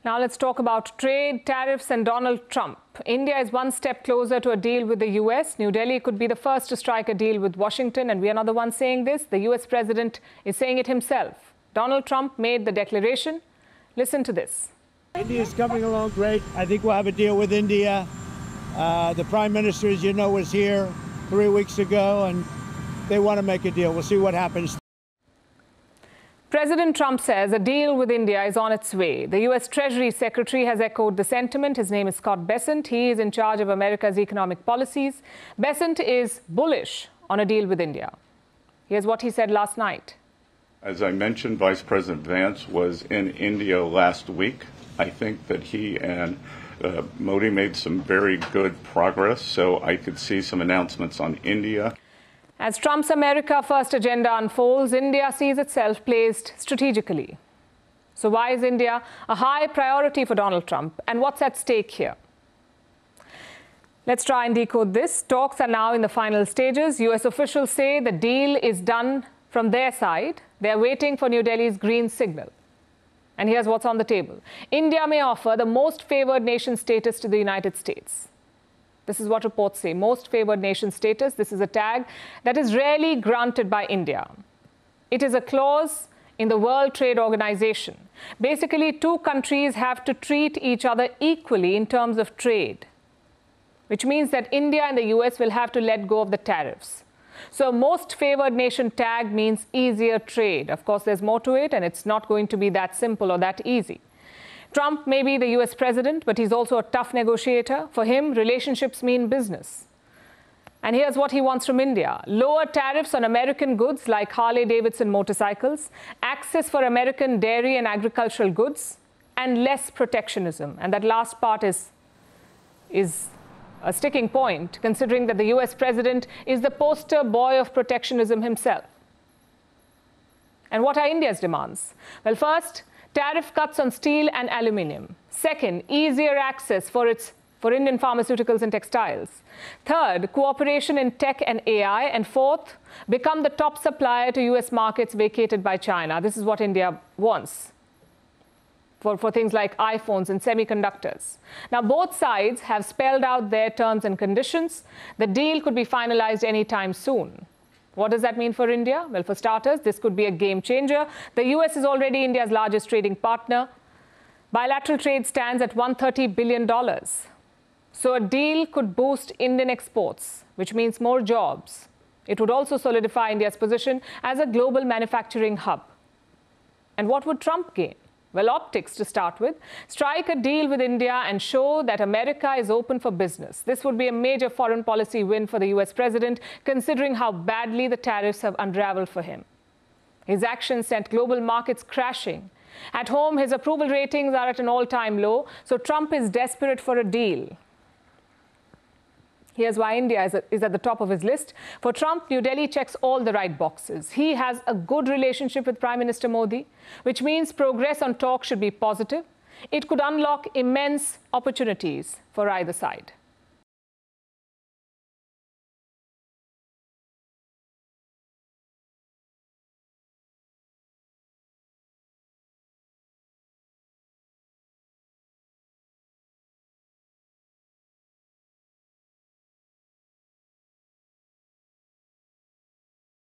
Now let's talk about trade, tariffs and Donald Trump. India is one step closer to a deal with the US. New Delhi could be the first to strike a deal with Washington, and we are not the ones saying this. The US president is saying it himself. Donald Trump made the declaration. Listen to this. India is coming along great. I think we'll have a deal with India. The Prime Minister, as you know, was here 3 weeks ago, and they want to make a deal. We'll see what happens. President Trump says a deal with India is on its way. The US Treasury Secretary has echoed the sentiment. His name is Scott Bessent. He is in charge of America's economic policies. Bessent is bullish on a deal with India. Here's what he said last night. As I mentioned, Vice President Vance was in India last week. I think that he and Modi made some very good progress, so I could see some announcements on India. As Trump's America First agenda unfolds, India sees itself placed strategically. So why is India a high priority for Donald Trump? And what's at stake here? Let's try and decode this. Talks are now in the final stages. US officials say the deal is done from their side. They're waiting for New Delhi's green signal. And here's what's on the table. India may offer the most favored nation status to the United States. This is what reports say, most favored nation status. This is a tag that is rarely granted by India. It is a clause in the World Trade Organization. Basically, two countries have to treat each other equally in terms of trade, which means that India and the US will have to let go of the tariffs. So most favored nation tag means easier trade. Of course, there's more to it, and it's not going to be that simple or that easy. Trump may be the US president, but he's also a tough negotiator. For him, relationships mean business. And here's what he wants from India. Lower tariffs on American goods like Harley Davidson Motorcycles, access for American dairy and agricultural goods, and less protectionism. And that last part is a sticking point, considering that the US president is the poster boy of protectionism himself. And what are India's demands? Well, first, tariff cuts on steel and aluminium. Second, easier access for Indian pharmaceuticals and textiles. Third, cooperation in tech and AI. And fourth, become the top supplier to US markets vacated by China. This is what India wants for things like iPhones and semiconductors. Now, both sides have spelled out their terms and conditions. The deal could be finalized anytime soon. What does that mean for India? Well, for starters, this could be a game changer. The US is already India's largest trading partner. Bilateral trade stands at $130 billion. So a deal could boost Indian exports, which means more jobs. It would also solidify India's position as a global manufacturing hub. And what would Trump gain? Well, optics to start with. Strike a deal with India and show that America is open for business. This would be a major foreign policy win for the US president, considering how badly the tariffs have unraveled for him. His actions sent global markets crashing. At home, his approval ratings are at an all-time low, so Trump is desperate for a deal. Here's why India is at the top of his list. For Trump, New Delhi checks all the right boxes. He has a good relationship with Prime Minister Modi, which means progress on talks should be positive. It could unlock immense opportunities for either side.